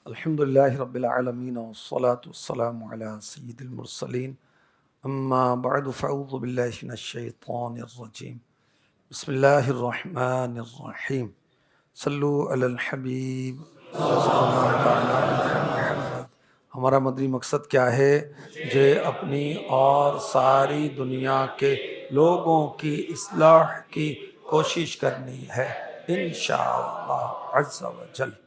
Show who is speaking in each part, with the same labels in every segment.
Speaker 1: الحمد لله رب العالمين والصلاة والسلام على سيد المرسلين أما بعد فأعوذ بالله من الشيطان الرجيم بسم الله الرحمن الرحيم صلوا على الحبیب صلی اللہ تعالیٰ علی محمد۔ ہمارا مدنی مقصد کیا ہے؟ جو اپنی اور ساری دنیا کے لوگوں کی اصلاح کی کوشش کرنی ہے انشاءاللہ عز و جل۔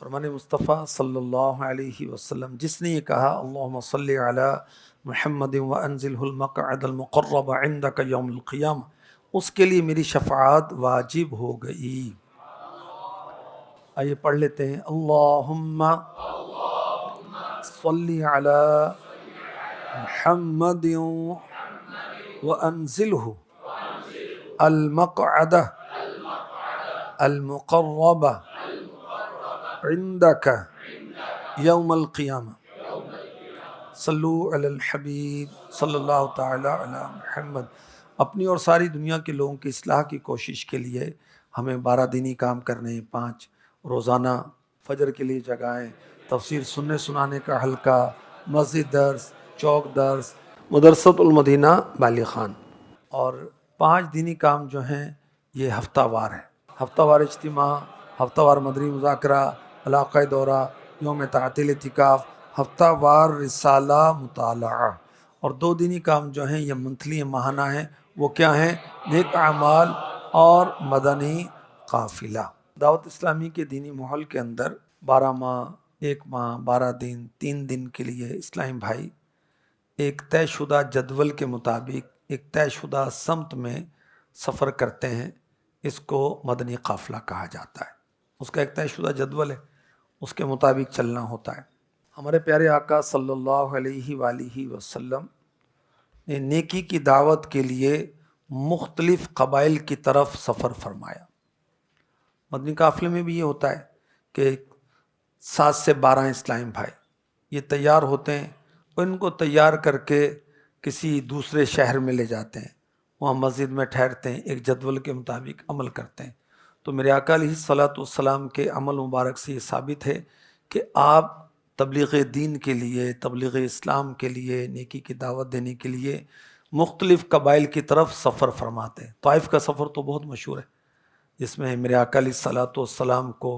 Speaker 1: فرمان مصطفیٰ صلی اللہ علیہ وسلم جس نے یہ کہا اللہم صلی علی محمد وانزلہ المقعد المقرب عندک یوم القیامہ، اس کے لیے میری شفاعت واجب ہو گئی۔ آئیے پڑھ لیتے ہیں۔ اللہم صلی علی محمد وانزلہ المقعد المقرب عندک یوم القیامہ صلو علی الحبیب صلی اللہ تعالی علی محمد۔ اپنی اور ساری دنیا کے لوگوں کی اصلاح کی کوشش کے لیے ہمیں 12 دینی کام کرنے ہیں۔ 5 روزانہ فجر کے لیے جگائیں، تفسیر سننے سنانے کا حلقہ، مسجد درس، چوک درس، مدرسۃ المدینہ بالی خان، اور 5 دینی کام جو ہیں یہ ہفتہ وار ہیں۔ ہفتہ وار اجتماع، ہفتہ وار مدنی مذاکرہ، علاقہ دورہ، یوم تعطیل اعتکاف، ہفتہ وار رسالہ مطالعہ، اور 2 دینی کام جو ہیں یہ منتھلی ماہانہ ہیں۔ وہ کیا ہیں؟ نیک اعمال اور مدنی قافلہ۔ دعوت اسلامی کے دینی ماحول کے اندر 12 ماہ، 1 ماہ، 12 دن، 3 دن کے لیے اسلامی بھائی ایک طے شدہ جدول کے مطابق ایک طے شدہ سمت میں سفر کرتے ہیں۔ اس کو مدنی قافلہ کہا جاتا ہے۔ اس کا ایک طے شدہ جدول ہے، اس کے مطابق چلنا ہوتا ہے۔ ہمارے پیارے آقا صلی اللہ علیہ وآلہ وسلم نے نیکی کی دعوت کے لیے مختلف قبائل کی طرف سفر فرمایا۔ مدنی قافلے میں بھی یہ ہوتا ہے کہ 7 سے 12 اسلامی بھائی یہ تیار ہوتے ہیں، ان کو تیار کر کے کسی دوسرے شہر میں لے جاتے ہیں، وہاں مسجد میں ٹھہرتے ہیں، ایک جدول کے مطابق عمل کرتے ہیں۔ تو میرے آقا علیہ الصلوۃ والسلام کے عمل مبارک سے یہ ثابت ہے کہ آپ تبلیغ دین کے لیے، تبلیغ اسلام کے لیے، نیکی کی دعوت دینے کے لیے مختلف قبائل کی طرف سفر فرماتے ہیں۔ طائف کا سفر تو بہت مشہور ہے، جس میں میرے آقا علیہ الصلوۃ والسلام کو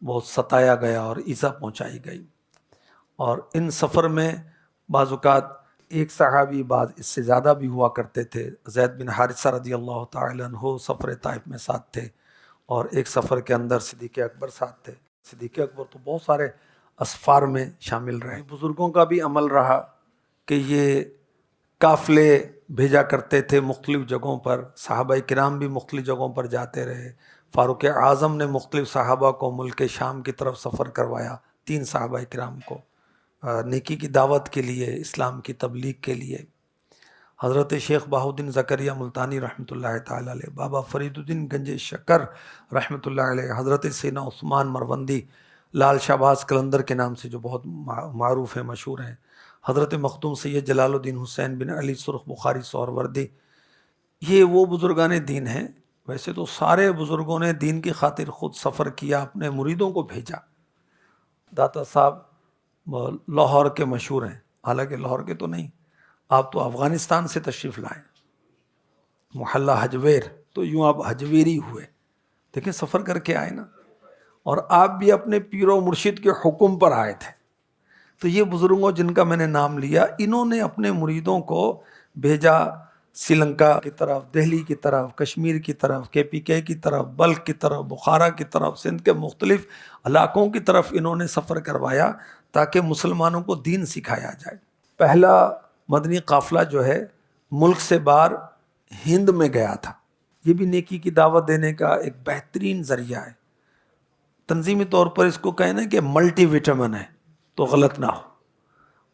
Speaker 1: بہت ستایا گیا اور ایذا پہنچائی گئی۔ اور ان سفر میں بعض اوقات ایک صحابی، بعض اس سے زیادہ بھی ہوا کرتے تھے، زید بن حارثہ رضی اللہ تعالی عنہ سفر طائف میں ساتھ تھے، اور ایک سفر کے اندر صدیق اکبر ساتھ تھے۔ صدیق اکبر تو بہت سارے اسفار میں شامل رہے۔ بزرگوں کا بھی عمل رہا کہ یہ قافلے بھیجا کرتے تھے مختلف جگہوں پر، صحابہ کرام بھی مختلف جگہوں پر جاتے رہے۔ فاروق اعظم نے مختلف صحابہ کو ملک شام کی طرف سفر کروایا، 3 صحابہ کرام کو، نیکی کی دعوت کے لیے، اسلام کی تبلیغ کے لیے۔ حضرت شیخ بہاؤالدین زکریا ملتانی رحمۃ اللہ تعالی علیہ، بابا فرید الدین گنج شکر رحمۃ اللہ علیہ، حضرت سیدنا عثمان مروندی لال شہباز قلندر کے نام سے جو بہت معروف ہیں، مشہور ہیں، حضرت مخدوم سید جلال الدین حسین بن علی سرخ بخاری سہروردی، یہ وہ بزرگان دین ہیں۔ ویسے تو سارے بزرگوں نے دین کی خاطر خود سفر کیا، اپنے مریدوں کو بھیجا۔ داتا صاحب لاہور کے مشہور ہیں، حالانکہ لاہور کے تو نہیں، آپ تو افغانستان سے تشریف لائیں، محلہ حجویر، تو یوں آپ حجویری ہوئے، دیکھیں سفر کر کے آئے نا۔ اور آپ بھی اپنے پیر و مرشد کے حکم پر آئے تھے۔ تو یہ بزرگوں جن کا میں نے نام لیا، انہوں نے اپنے مریدوں کو بھیجا سری لنکا کی طرف، دہلی کی طرف، کشمیر کی طرف، KPK کی طرف، بلخ کی طرف، بخارا کی طرف، سندھ کے مختلف علاقوں کی طرف انہوں نے سفر کروایا تاکہ مسلمانوں کو دین سکھایا جائے۔ پہلا مدنی قافلہ جو ہے ملک سے باہر ہند میں گیا تھا۔ یہ بھی نیکی کی دعوت دینے کا ایک بہترین ذریعہ ہے۔ تنظیمی طور پر اس کو کہنا کہ ملٹی وٹامن ہے تو غلط نہ ہو۔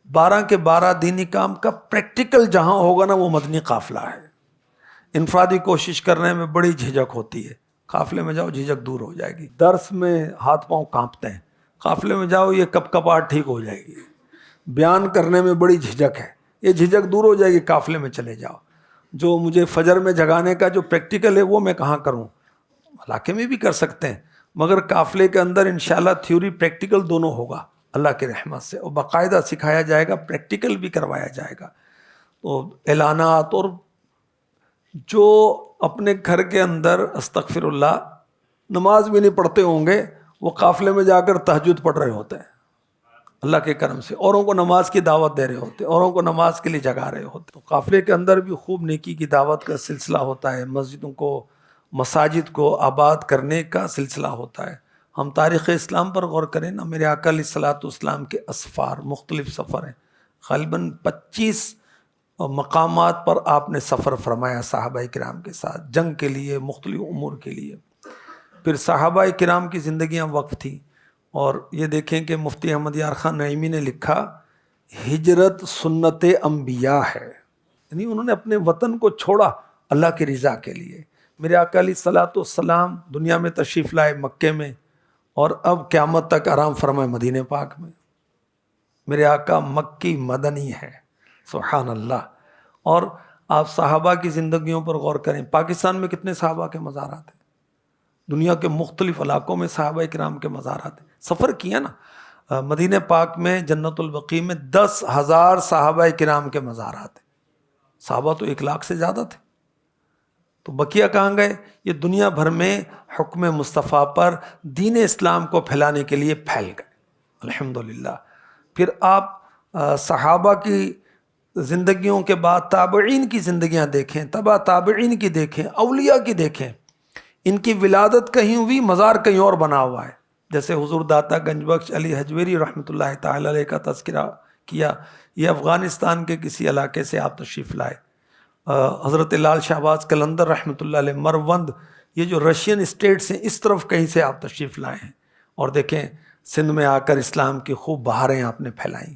Speaker 1: 12 کے 12 دینی کام کا پریکٹیکل جہاں ہوگا نا وہ مدنی قافلہ ہے۔ انفرادی کوشش کرنے میں بڑی جھجک ہوتی ہے، قافلے میں جاؤ جھجک دور ہو جائے گی۔ درس میں ہاتھ پاؤں کانپتے ہیں، قافلے میں جاؤ یہ کپ کپاہٹ ٹھیک ہو جائے گی۔ بیان کرنے میں بڑی جھجک ہے، یہ جھجک دور ہو جائے گی، قافلے میں چلے جاؤ۔ جو مجھے فجر میں جگانے کا جو پریکٹیکل ہے وہ میں کہاں کروں؟ علاقے میں بھی کر سکتے ہیں، مگر قافلے کے اندر انشاءاللہ تھیوری پریکٹیکل دونوں ہوگا اللہ کی رحمت سے، اور باقاعدہ سکھایا جائے گا، پریکٹیکل بھی کروایا جائے گا۔ تو اعلانات، اور جو اپنے گھر کے اندر استغفر اللہ نماز بھی نہیں پڑھتے ہوں گے، وہ قافلے میں جا کر تہجد پڑھ رہے ہوتے ہیں اللہ کے کرم سے، اوروں کو نماز کی دعوت دے رہے ہوتے، اوروں کو نماز کے لیے جگا رہے ہوتے۔ تو قافلے کے اندر بھی خوب نیکی کی دعوت کا سلسلہ ہوتا ہے، مسجدوں کو، مساجد کو آباد کرنے کا سلسلہ ہوتا ہے۔ ہم تاریخ اسلام پر غور کریں نا، میرے آقا علیہ الصلوۃ والسلام کے اسفار، مختلف سفر ہیں، غالباً 25 مقامات پر آپ نے سفر فرمایا صحابہ کرام کے ساتھ، جنگ کے لیے، مختلف امور کے لیے۔ پھر صحابہ کرام کی زندگیاں وقف تھیں، اور یہ دیکھیں کہ مفتی احمد یار خان نعیمی نے لکھا ہجرت سنت انبیاء ہے، یعنی انہوں نے اپنے وطن کو چھوڑا اللہ کی رضا کے لیے۔ میرے آقا علیہ الصلوۃ والسلام دنیا میں تشریف لائے مکے میں، اور اب قیامت تک آرام فرمائے مدینہ پاک میں۔ میرے آقا مکی مدنی ہے، سبحان اللہ۔ اور آپ صحابہ کی زندگیوں پر غور کریں، پاکستان میں کتنے صحابہ کے مزارات ہیں، دنیا کے مختلف علاقوں میں صحابہ کرام کے مزارات ہیں۔ سفر کیا نا، مدینہ پاک میں جنت البقیع میں 10,000 صحابہ کرام کے مزارات ہیں۔ صحابہ تو 1 لاکھ سے زیادہ تھے، تو بقیہ کہاں گئے؟ یہ دنیا بھر میں حکم مصطفیٰ پر دین اسلام کو پھیلانے کے لیے پھیل گئے، الحمدللہ۔ پھر آپ صحابہ کی زندگیوں کے بعد تابعین کی زندگیاں دیکھیں، تبع تابعین کی دیکھیں، اولیاء کی دیکھیں، ان کی ولادت کہیں ہوئی، مزار کہیں اور بنا ہوا ہے۔ جیسے حضور داتا گنج بخش علی حجویری رحمۃ اللہ تعالی علیہ کا تذکرہ کیا، یہ افغانستان کے کسی علاقے سے آپ تشریف لائے۔ حضرت لال شہباز قلندر رحمۃ اللہ علیہ مروند، یہ جو رشین اسٹیٹس ہیں، اس طرف کہیں سے آپ تشریف لائے ہیں، اور دیکھیں سندھ میں آ کر اسلام کی خوب بہاریں آپ نے پھیلائیں۔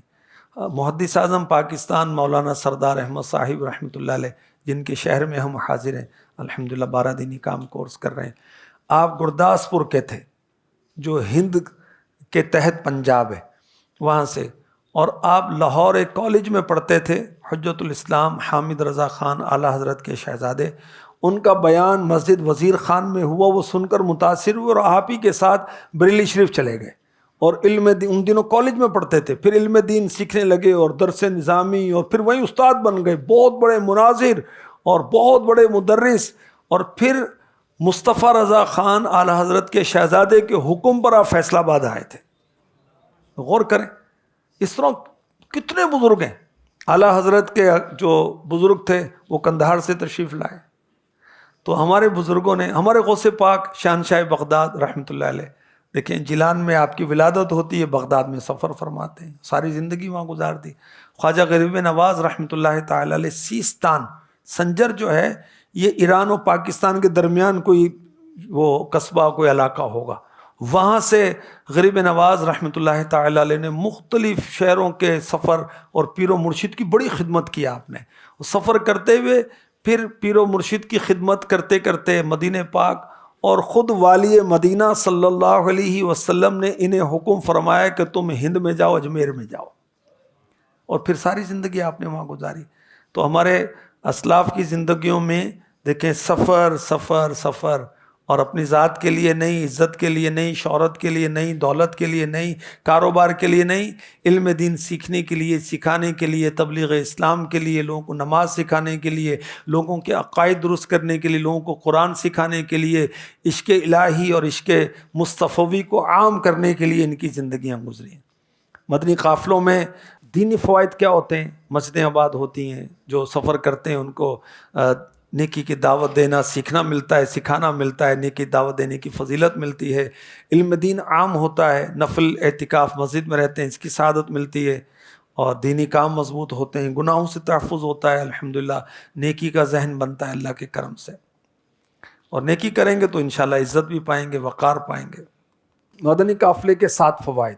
Speaker 1: محدث اعظم پاکستان مولانا سردار احمد صاحب رحمۃ اللہ علیہ، جن کے شہر میں ہم حاضر ہیں الحمدللہ، 12 دینی کام کورس کر رہے ہیں۔ آپ گرداسپور کے تھے، جو ہند کے تحت پنجاب ہے، وہاں سے، اور آپ لاہور ایک کالج میں پڑھتے تھے، حجت الاسلام حامد رضا خان اعلیٰ حضرت کے شہزادے، ان کا بیان مسجد وزیر خان میں ہوا، وہ سن کر متاثر ہوئے، اور آپ ہی کے ساتھ بریلی شریف چلے گئے، اور علم دین، ان دنوں کالج میں پڑھتے تھے، پھر علم دین سیکھنے لگے، اور درس نظامی، اور پھر وہیں استاد بن گئے، بہت بڑے مناظر اور بہت بڑے مدرس، اور پھر مصطفیٰ رضا خان اعلیٰ حضرت کے شہزادے کے حکم پر آپ فیصل آباد آئے تھے۔ غور کریں، اس طرح کتنے بزرگ ہیں۔ اعلیٰ حضرت کے جو بزرگ تھے وہ قندھار سے تشریف لائے۔ تو ہمارے بزرگوں نے، ہمارے غوث پاک شہنشاہ بغداد رحمۃ اللہ علیہ، دیکھیں جیلان میں آپ کی ولادت ہوتی ہے، بغداد میں سفر فرماتے ہیں، ساری زندگی وہاں گزار دی۔ خواجہ غریب نواز رحمۃ اللہ تعالی علیہ، سیستان، سنجر جو ہے یہ ایران و پاکستان کے درمیان کوئی وہ قصبہ، کوئی علاقہ ہوگا، وہاں سے غریب نواز رحمۃ اللہ تعالی علیہ نے مختلف شہروں کے سفر اور پیر و مرشد کی بڑی خدمت کی آپ نے۔ سفر کرتے ہوئے پھر پیر و مرشد کی خدمت کرتے کرتے مدینہ پاک، اور خود والی مدینہ صلی اللہ علیہ وسلم نے انہیں حکم فرمایا کہ تم ہند میں جاؤ، اجمیر میں جاؤ، اور پھر ساری زندگی آپ نے وہاں گزاری۔ تو ہمارے اسلاف کی زندگیوں میں دیکھیں سفر سفر سفر، اور اپنی ذات کے لیے نہیں، عزت کے لیے نہیں، شہرت کے لیے نہیں، دولت کے لیے نہیں، کاروبار کے لیے نہیں، علم دین سیکھنے کے لیے، سکھانے کے لیے، تبلیغ اسلام کے لیے، لوگوں کو نماز سکھانے کے لیے، لوگوں کے عقائد درست کرنے کے لیے، لوگوں کو قرآن سکھانے کے لیے، عشق الہی اور عشق مصطفوی کو عام کرنے کے لیے ان کی زندگیاں گزری ہیں۔ مدنی قافلوں میں دینی فوائد کیا ہوتے ہیں؟ مسجدیں آباد ہوتی ہیں، جو سفر کرتے ہیں ان کو نیکی کی دعوت دینا سیکھنا ملتا ہے، سکھانا ملتا ہے، نیکی دعوت دینے کی فضیلت ملتی ہے، علم دین عام ہوتا ہے، نفل اعتکاف مسجد میں رہتے ہیں اس کی سعادت ملتی ہے، اور دینی کام مضبوط ہوتے ہیں، گناہوں سے تحفظ ہوتا ہے، الحمدللہ نیکی کا ذہن بنتا ہے اللہ کے کرم سے، اور نیکی کریں گے تو انشاءاللہ عزت بھی پائیں گے، وقار پائیں گے۔ مدنی قافلے کے 7 فوائد۔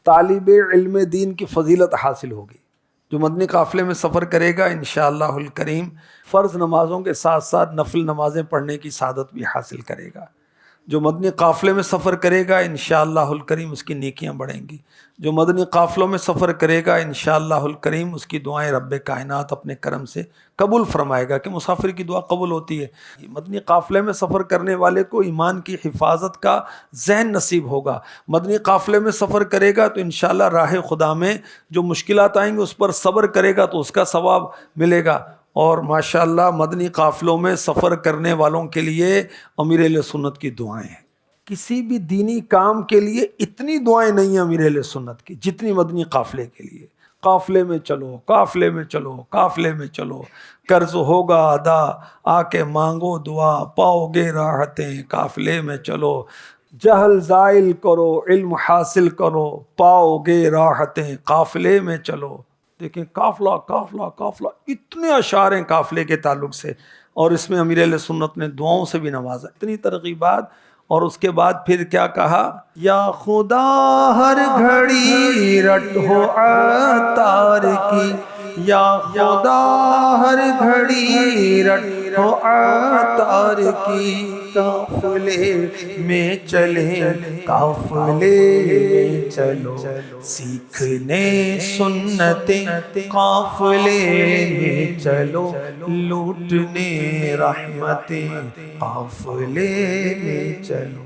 Speaker 1: طالب علم دین کی فضیلت حاصل ہوگی، جو مدنی قافلے میں سفر کرے گا انشاءاللہ الکریم فرض نمازوں کے ساتھ ساتھ نفل نمازیں پڑھنے کی سعادت بھی حاصل کرے گا۔ جو مدنی قافلے میں سفر کرے گا انشاءاللہ الکریم اس کی نیکیاں بڑھیں گی. جو مدنی قافلوں میں سفر کرے گا انشاءاللہ الکریم اس کی دعائیں رب کائنات اپنے کرم سے قبول فرمائے گا، کہ مسافر کی دعا قبول ہوتی ہے. مدنی قافلے میں سفر کرنے والے کو ایمان کی حفاظت کا ذہن نصیب ہوگا. مدنی قافلے میں سفر کرے گا تو انشاءاللہ راہ خدا میں جو مشکلات آئیں گے اس پر صبر کرے گا تو اس کا ثواب ملے گا. اور ماشاءاللہ مدنی قافلوں میں سفر کرنے والوں کے لیے امیر اہل سنت کی دعائیں ہیں. کسی بھی دینی کام کے لیے اتنی دعائیں نہیں ہیں امیر اہل سنت کی جتنی مدنی قافلے کے لیے. قافلے میں چلو، قافلے میں چلو، قافلے میں چلو، قرض ہوگا ادا، آ کے مانگو دعا، پاؤ گے راحتیں، قافلے میں چلو. جہل زائل کرو، علم حاصل کرو، پاؤ گے راحتیں، قافلے میں چلو. دیکھیں قافلہ قافلہ قافلہ، اتنے اشعار ہیں قافلے کے تعلق سے، اور اس میں امیر اہل سنت نے دعاؤں سے بھی نوازا، اتنی ترغیبات. اور اس کے بعد پھر کیا کہا؟ یا خدا ہر گھڑی رٹ ہو عطار کی، یا خدا ہر گھڑی رٹ ہو عطار کی. قافلے میں چلے، قافلے میں چلو، سیکھنے سنتیں قافلے میں چلو، لوٹنے رحمتیں قافلے میں چلو.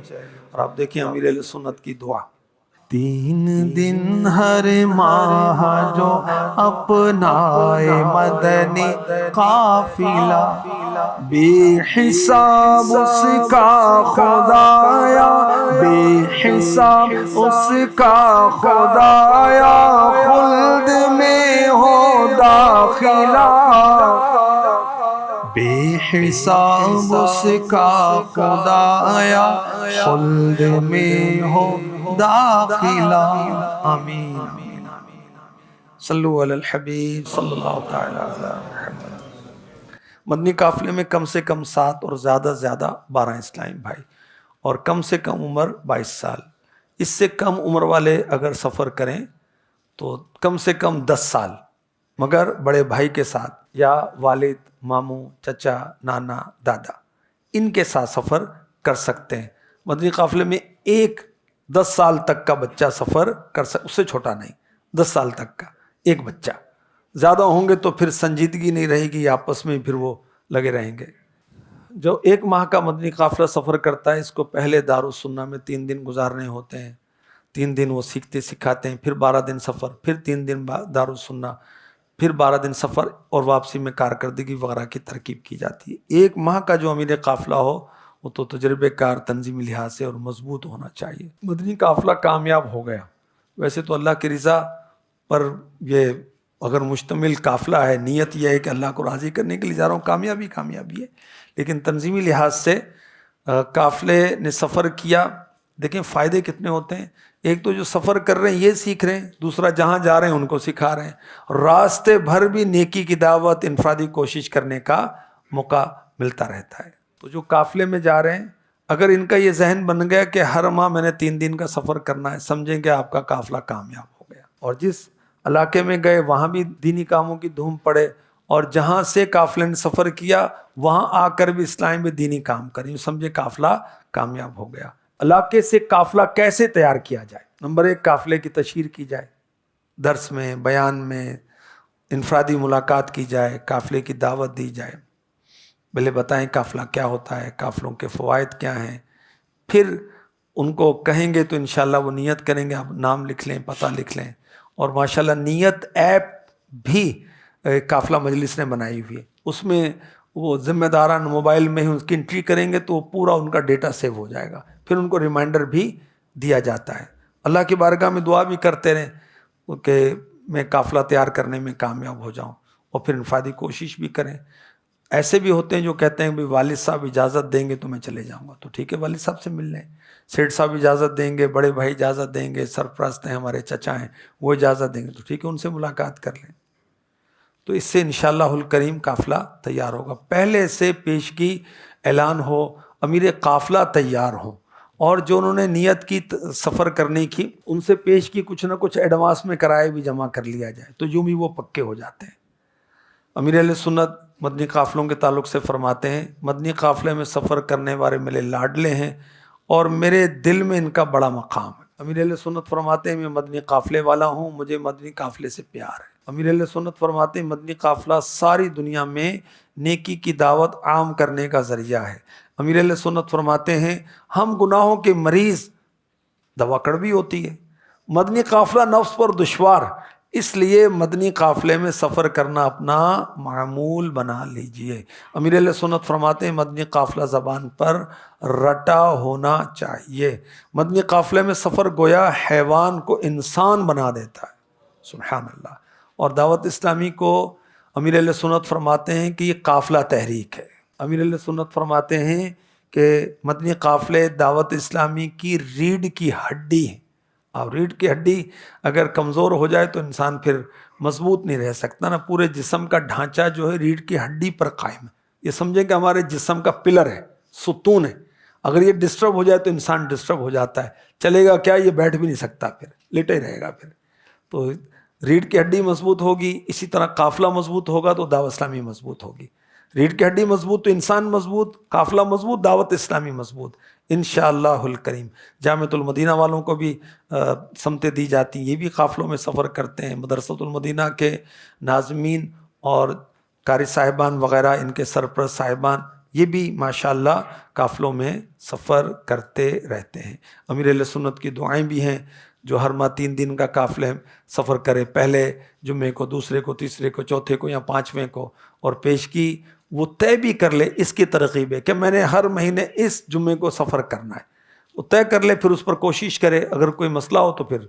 Speaker 1: اور آپ دیکھیں امیر اہل سنت کی دعا، 3 دن ہر ماہ جو اپنائے مدنی قافلہ، بے حساب اس کا خدایا، بے حساب اس کا خدایا، خلد میں ہو داخلہ، بے حساب اس کا خدایا، خلد میں ہو داخلہ. آمین آمین آمین. صلو علی الحبیب صلی اللہ تعالی علی محمد. مدنی قافلے میں کم سے کم 7 اور زیادہ سے زیادہ 12 اسلام بھائی، اور کم سے کم عمر 22 سال. اس سے کم عمر والے اگر سفر کریں تو کم سے کم 10 سال، مگر بڑے بھائی کے ساتھ یا والد، ماموں، چچا، نانا، دادا، ان کے ساتھ سفر کر سکتے ہیں. مدنی قافلے میں 10 سال تک کا بچہ سفر کر سکتا، اس سے چھوٹا نہیں، 10 سال تک کا ایک بچہ. زیادہ ہوں گے تو پھر سنجیدگی نہیں رہے گی، آپس میں پھر وہ لگے رہیں گے. جو 1 ماہ کا مدنی قافلہ سفر کرتا ہے اس کو پہلے دارالسنہ میں 3 دن گزارنے ہوتے ہیں. 3 دن وہ سیکھتے سکھاتے ہیں، پھر 12 دن سفر، پھر 3 دن دارالسنہ، پھر 12 دن سفر، اور واپسی میں کارکردگی وغیرہ کی ترکیب کی جاتی ہے. 1 ماہ کا جو امیر قافلہ ہو وہ تو تجربے کار، تنظیمی لحاظ سے اور مضبوط ہونا چاہیے. مدنی قافلہ کامیاب ہو گیا. ویسے تو اللہ کی رضا پر یہ اگر مشتمل قافلہ ہے، نیت یہ ہے کہ اللہ کو راضی کرنے کے لیے جا رہا ہوں، کامیابی کامیابی ہے. لیکن تنظیمی لحاظ سے قافلے نے سفر کیا، دیکھیں فائدے کتنے ہوتے ہیں. ایک تو جو سفر کر رہے ہیں یہ سیکھ رہے ہیں، دوسرا جہاں جا رہے ہیں ان کو سکھا رہے ہیں، راستے بھر بھی نیکی کی دعوت، انفرادی کوشش کرنے کا موقع ملتا رہتا ہے. تو جو قافلے میں جا رہے ہیں اگر ان کا یہ ذہن بن گیا کہ ہر ماہ میں نے 3 دن کا سفر کرنا ہے، سمجھیں کہ آپ کا قافلہ کامیاب ہو گیا. اور جس علاقے میں گئے وہاں بھی دینی کاموں کی دھوم پڑے، اور جہاں سے قافلے نے سفر کیا وہاں آ کر بھی اسلام میں دینی کام کریں، سمجھے قافلہ کامیاب ہو گیا. علاقے سے قافلہ کیسے تیار کیا جائے؟ نمبر 1، قافلے کی تشہیر کی جائے، درس میں، بیان میں، انفرادی ملاقات کی جائے، قافلے کی دعوت دی جائے. پہلے بتائیں قافلہ کیا ہوتا ہے، قافلوں کے فوائد کیا ہیں، پھر ان کو کہیں گے تو انشاءاللہ وہ نیت کریں گے. آپ نام لکھ لیں، پتہ لکھ لیں. اور ماشاءاللہ نیت ایپ بھی قافلہ مجلس نے بنائی ہوئی ہے، اس میں وہ ذمہ داران موبائل میں ہی اس کی انٹری کریں گے تو پورا ان کا ڈیٹا سیو ہو جائے گا. پھر ان کو ریمائنڈر بھی دیا جاتا ہے. اللہ کی بارگاہ میں دعا بھی کرتے رہیں کہ میں قافلہ تیار کرنے میں کامیاب ہو جاؤں، اور پھر انفرادی کوشش بھی کریں. ایسے بھی ہوتے ہیں جو کہتے ہیں کہ والد صاحب اجازت دیں گے تو میں چلے جاؤں گا، تو ٹھیک ہے والد صاحب سے مل لیں. سیٹھ صاحب اجازت دیں گے، بڑے بھائی اجازت دیں گے، سرپرست ہیں ہمارے چچا ہیں وہ اجازت دیں گے، تو ٹھیک ہے ان سے ملاقات کر لیں. تو اس سے انشاءاللہ الکریم قافلہ تیار ہوگا. پہلے سے پیشگی اعلان ہو، امیر قافلہ تیار ہو، اور جو انہوں نے نیت کی سفر کرنے کی ان سے پیش کی کچھ نہ کچھ ایڈوانس میں کرائے بھی جمع کر لیا جائے تو یوں بھی وہ پکے ہو جاتے ہیں. امیر اہل سنت مدنی قافلوں کے تعلق سے فرماتے ہیں مدنی قافلے میں سفر کرنے والے میرے لاڈلے ہیں اور میرے دل میں ان کا بڑا مقام ہے۔ امیر اہل سنت فرماتے ہیں میں مدنی قافلے والا ہوں، مجھے مدنی قافلے سے پیار ہے۔ امیر اہل سنت فرماتے ہیں مدنی قافلہ ساری دنیا میں نیکی کی دعوت عام کرنے کا ذریعہ ہے۔ امیر اہل سنت فرماتے ہیں ہم گناہوں کے مریض، دوا کڑوی ہوتی ہے، مدنی قافلہ نفس پر دشوار، اس لیے مدنی قافلے میں سفر کرنا اپنا معمول بنا لیجئے۔ امیر اہل سنت فرماتے ہیں مدنی قافلہ زبان پر رٹا ہونا چاہیے۔ مدنی قافلے میں سفر گویا حیوان کو انسان بنا دیتا ہے، سبحان اللہ۔ اور دعوت اسلامی کو امیر اہل سنت فرماتے ہیں کہ یہ قافلہ تحریک ہے۔ امیر اہل سنت فرماتے ہیں کہ مدنی قافلے دعوت اسلامی کی ریڑھ کی ہڈی ہے۔ اور ریڑھ کی ہڈی اگر کمزور ہو جائے تو انسان پھر مضبوط نہیں رہ سکتا نا۔ پورے جسم کا ڈھانچہ جو ہے ریڑھ کی ہڈی پر قائم ہے۔ یہ سمجھیں کہ ہمارے جسم کا پلر ہے، ستون ہے، اگر یہ ڈسٹرب ہو جائے تو انسان ڈسٹرب ہو جاتا ہے، چلے گا کیا، یہ بیٹھ بھی نہیں سکتا، پھر لیٹے رہے گا۔ پھر تو ریڑھ کی ہڈی مضبوط ہوگی، اسی طرح قافلہ مضبوط ہوگا تو دعوت اسلامی مضبوط ہوگی۔ ریڑھ کی ہڈی مضبوط تو انسان مضبوط، قافلہ مضبوط، دعوت اسلامی مضبوط انشاءاللہ الکریم۔ جامعۃ المدینہ والوں کو بھی سمتیں دی جاتی ہیں، یہ بھی قافلوں میں سفر کرتے ہیں۔ مدرسۃ المدینہ کے ناظمین اور قاری صاحبان وغیرہ، ان کے سرپرست صاحبان، یہ بھی ماشاءاللہ قافلوں میں سفر کرتے رہتے ہیں۔ امیر اہل سنت کی دعائیں بھی ہیں، جو ہر ماہ 3 دن کا قافلے سفر کرے، پہلے جمعے کو، دوسرے کو، تیسرے کو، چوتھے کو یا 5ویں کو، اور پیش کی وہ طے بھی کر لے، اس کی ترغیب ہے کہ میں نے ہر مہینے اس جمعے کو سفر کرنا ہے، وہ طے کر لے، پھر اس پر کوشش کرے، اگر کوئی مسئلہ ہو تو پھر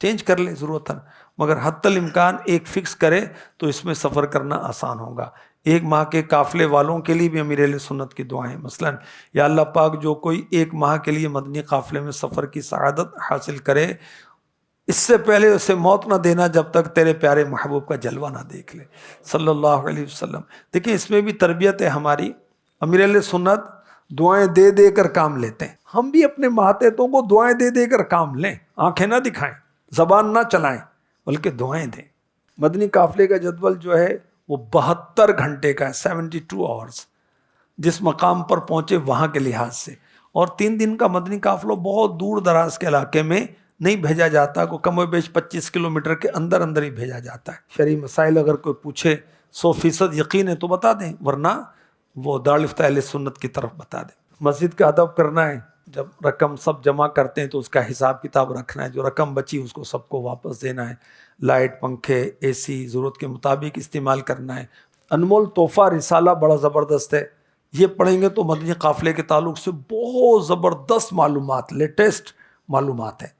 Speaker 1: چینج کر لے ضرورت ہے، مگر حتی الامکان ایک فکس کرے تو اس میں سفر کرنا آسان ہوگا۔ 1 ماہ کے قافلے والوں کے لیے بھی امیر اہل سنت کی دعائیں، مثلا یا اللہ پاک جو کوئی 1 ماہ کے لیے مدنی قافلے میں سفر کی سعادت حاصل کرے، اس سے پہلے اسے موت نہ دینا جب تک تیرے پیارے محبوب کا جلوہ نہ دیکھ لے صلی اللہ علیہ وسلم۔ دیکھیں اس میں بھی تربیت ہے ہماری۔ امیر اہل سنت دعائیں دے دے کر کام لیتے ہیں، ہم بھی اپنے ماتحتوں کو دعائیں دے دے کر کام لیں، آنکھیں نہ دکھائیں، زبان نہ چلائیں، بلکہ دعائیں دیں۔ مدنی قافلے کا جدول جو ہے وہ 72 گھنٹے کا ہے، 72 آورز، جس مقام پر پہنچے وہاں کے لحاظ سے۔ اور 3 دن کا مدنی قافلہ بہت دور دراز کے علاقے میں نہیں بھیجا جاتا، کو کم و بیش 25 کلومیٹر کے اندر اندر ہی بھیجا جاتا ہے۔ شرعی مسائل اگر کوئی پوچھے 100% یقین ہے تو بتا دیں، ورنہ وہ دارالفتہ اہل سنت کی طرف بتا دیں۔ مسجد کا ادب کرنا ہے، جب رقم سب جمع کرتے ہیں تو اس کا حساب کتاب رکھنا ہے، جو رقم بچی اس کو سب کو واپس دینا ہے، لائٹ، پنکھے، اے سی ضرورت کے مطابق استعمال کرنا ہے۔ انمول تحفہ رسالہ بڑا زبردست ہے، یہ پڑھیں گے تو مدنی قافلے کے تعلق سے بہت زبردست معلومات، لیٹسٹ معلومات ہیں۔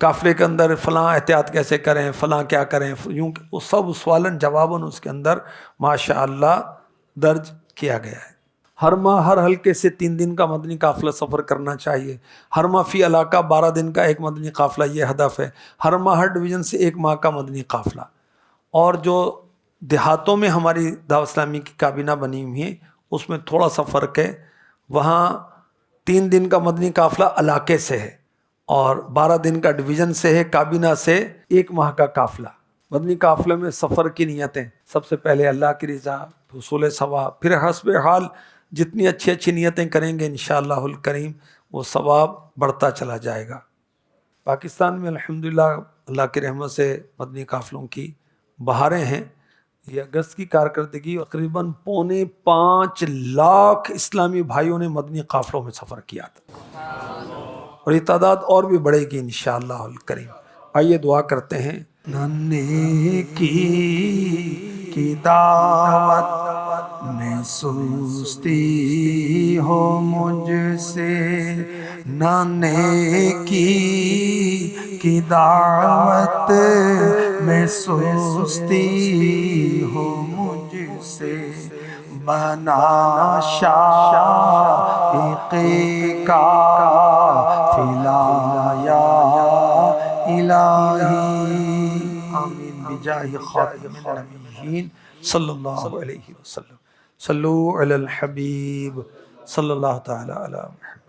Speaker 1: قافلے کے اندر فلاں احتیاط کیسے کریں، فلاں کیا کریں، یوں وہ سب سوالن جواباً اس کے اندر ماشاءاللہ درج کیا گیا ہے۔ ہر ماہ ہر حلقے سے 3 دن کا مدنی قافلہ سفر کرنا چاہیے۔ ہر ماہ فی علاقہ 12 دن کا ایک مدنی قافلہ، یہ ہدف ہے۔ ہر ماہ ہر ڈویژن سے 1 ماہ کا مدنی قافلہ۔ اور جو دیہاتوں میں ہماری دعوت اسلامی کی کابینہ بنی ہوئی ہے اس میں تھوڑا سا فرق ہے، وہاں 3 دن کا مدنی قافلہ علاقے سے ہے اور 12 دن کا ڈویژن سے ہے، کابینہ سے 1 ماہ کا قافلہ۔ مدنی قافلے میں سفر کی نیتیں، سب سے پہلے اللہ کی رضا، حصول ثواب، پھر حسب حال جتنی اچھی اچھی نیتیں کریں گے انشاءاللہ الکریم وہ ثواب بڑھتا چلا جائے گا۔ پاکستان میں الحمدللہ اللہ کی رحمت سے مدنی قافلوں کی بہاریں ہیں۔ یہ اگست کی کارکردگی تقریباً 4.25 لاکھ اسلامی بھائیوں نے مدنی قافلوں میں سفر کیا تھا، اور یہ تعداد اور بھی بڑھے گی انشاءاللہ الکریم۔ آئیے دعا کرتے ہیں۔ نیکی کی دعوت میں سستی ہو مجھ سے، نہ نیکی کی دعوت میں سستی ہو مجھ سے، بنا شائق کا فلا یا الہی، آمین بجاہ خاتم النبیین صلی اللہ علیہ وسلم۔ صلو علی الحبیب صلی اللہ تعالی علی محمد۔